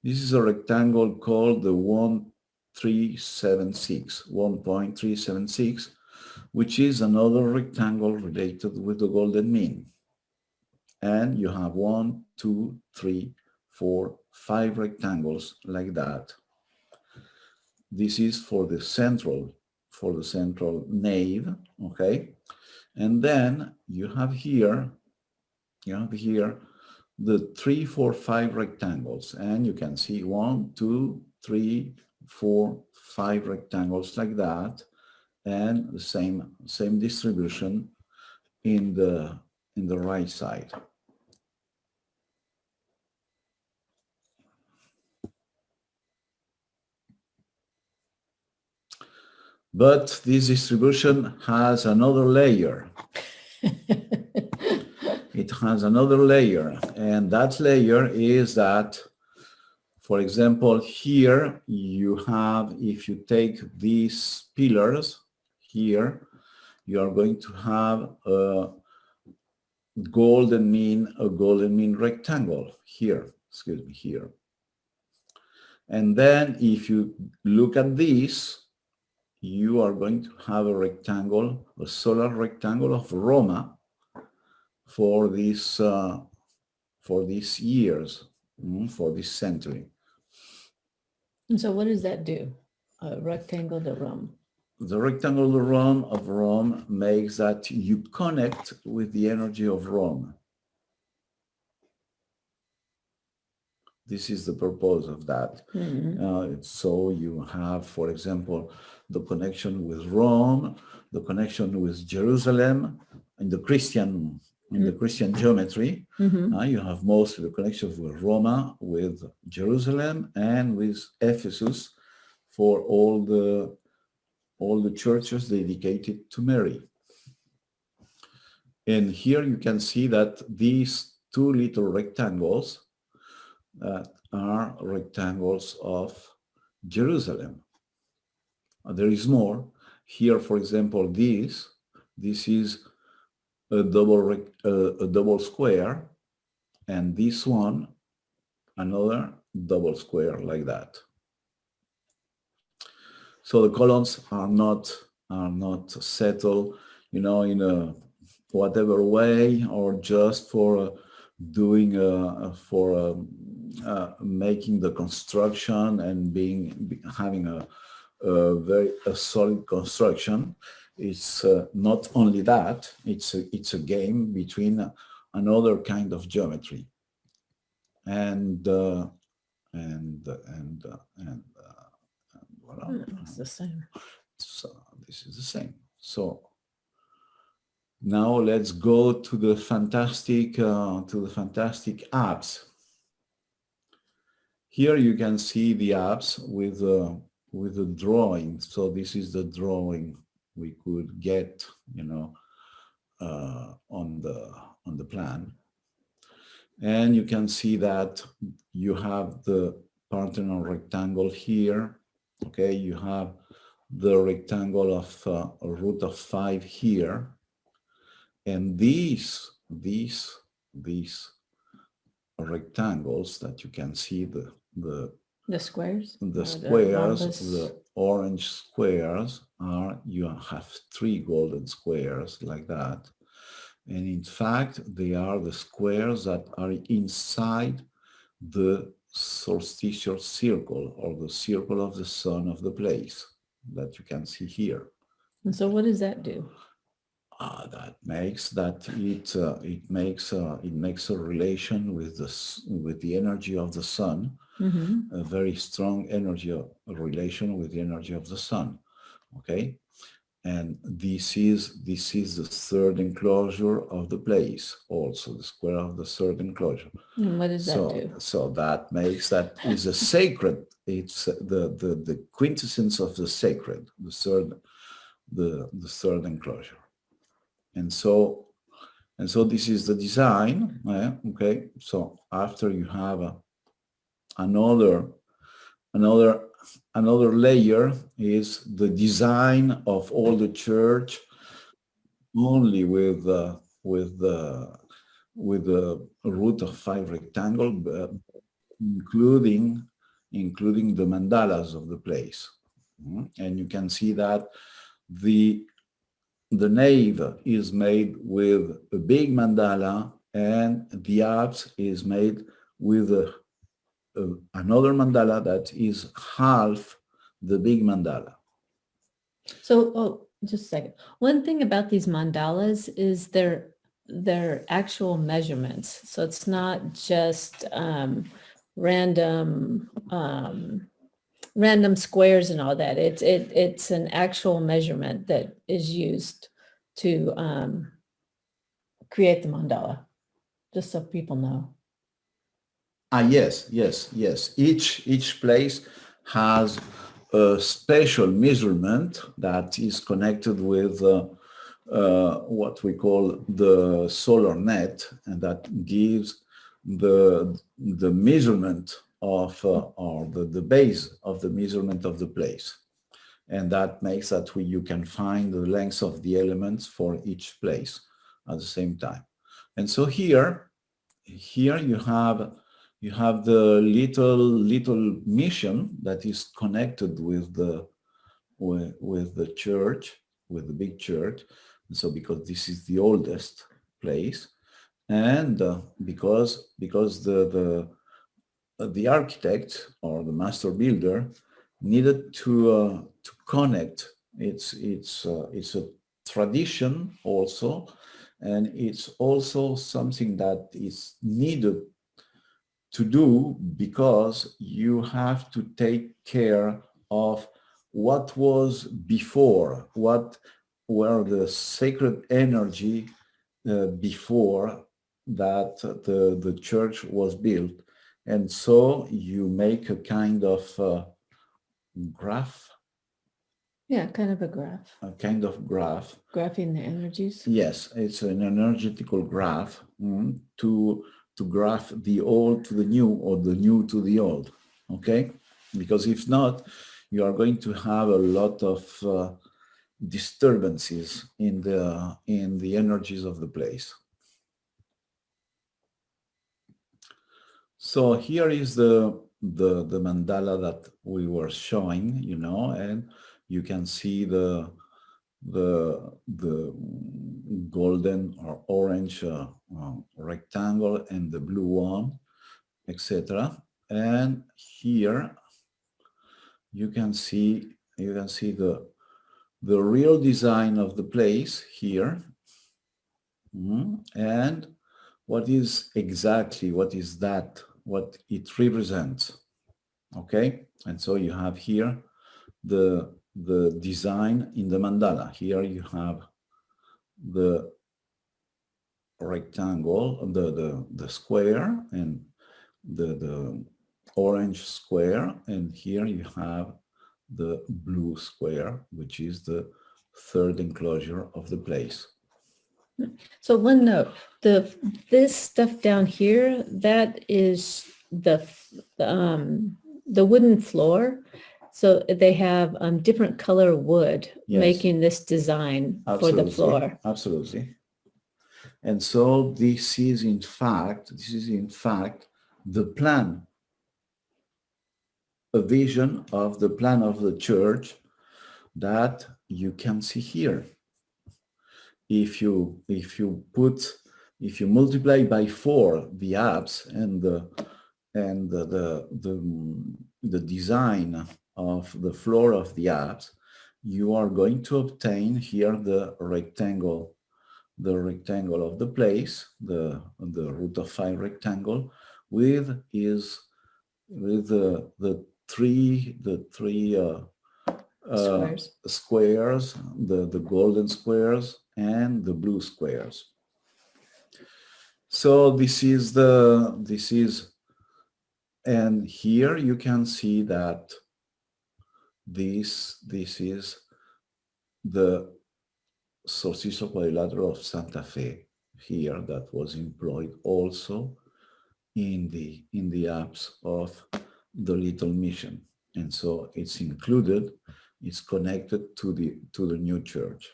This is a rectangle called the 1.376, which is another rectangle related with the golden mean. And you have 1, 2, 3, 4, 5 rectangles like that. This is for the central nave, okay? And then you have here the 3, 4, 5 rectangles, and you can see 1, 2, 3, 4, 5 rectangles like that, and the same distribution in the right side. But this distribution has another layer. It has another layer, and that layer is that, for example, here you have, if you take these pillars here, you are going to have a golden mean rectangle here, excuse me, here. And then if you look at this, you are going to have a rectangle, a solar rectangle of Roma for these years, for this century. And so what does that do? A rectangle to Rome. The rectangle of Rome makes that you connect with the energy of Rome. This is the purpose of that. So you have, for example, the connection with Rome, the connection with Jerusalem, in the Christian geometry. You have mostly the connections with Roma, with Jerusalem, and with Ephesus for all the churches dedicated to Mary. And here you can see that these two little rectangles are rectangles of Jerusalem. There is more. Here, for example, this is a double square, and this one, another double square like that. So the columns are not settled, in a whatever way, or just for doing making the construction and having a very solid construction. It's not only that. It's a game between another kind of geometry, and voilà. It's the same. So this is the same. So now let's go to the fantastic apse. Here you can see the apse with the drawing. So this is the drawing we could get, on the plan, and you can see that you have the Parthenon rectangle here. Okay, you have the rectangle of a root of 5 here, and these rectangles that you can see, the squares, the orange squares you have 3 golden squares like that, and in fact they are the squares that are inside the solstitial circle, or the circle of the sun of the place that you can see here. And so what does that do? That makes that it makes a relation with the energy of the sun, a very strong relation with the energy of the sun. Okay, and this is the third enclosure of the place, also the square of the third enclosure. And what does that do? So that makes that is a sacred. It's the quintessence of the sacred, the third enclosure. And so this is the design. Okay, so after you have another layer is the design of all the church, only with the root of 5 rectangle, including including the mandalas of the place. And you can see that the nave is made with a big mandala, and the apse is made with another mandala that is half the big mandala. So, oh, just a second. One thing about these mandalas is their actual measurements. So it's not just random random squares and all that. It's an actual measurement that is used to create the mandala, just so people know. Yes. Each place has a special measurement that is connected with what we call the solar net, and that gives the measurement of or the base of the measurement of the place, and that makes that you can find the length of the elements for each place at the same time. And so here you have the little mission that is connected with the church, with the big church. And so because this is the oldest place, and because the architect or the master builder needed to connect. It's a tradition also, and it's also something that is needed to do because you have to take care of what was before, what were the sacred energy before that the church was built. And so you make a kind of graph. Yeah, kind of a graph. A kind of graph. Graphing the energies. Yes, it's an energetical graph to graph the old to the new or the new to the old. Okay, because if not, you are going to have a lot of disturbances in the energies of the place. So here is the mandala that we were showing, and you can see the golden or orange rectangle and the blue one, etc. And here you can see the real design of the place here, and what is that, what it represents. Okay, and so you have here the design in the mandala. Here you have the rectangle, the square, and the orange square, and here you have the blue square, which is the third enclosure of the place. So one note, this stuff down here, that is the wooden floor. So they have different color wood, yes, making this design for the floor. Absolutely. And so this is in fact the plan, a vision of the plan of the church that you can see here. If you multiply by 4 the apse and the design of the floor of the apse, you are going to obtain here the rectangle of the place, the root of 5 rectangle, with the three squares, the golden squares and the blue squares. So this is and here you can see that this is the Solsticio Quadrilatero of Santa Fe here, that was employed also in the apse of the Little Mission, and so it's included, it's connected to the new church.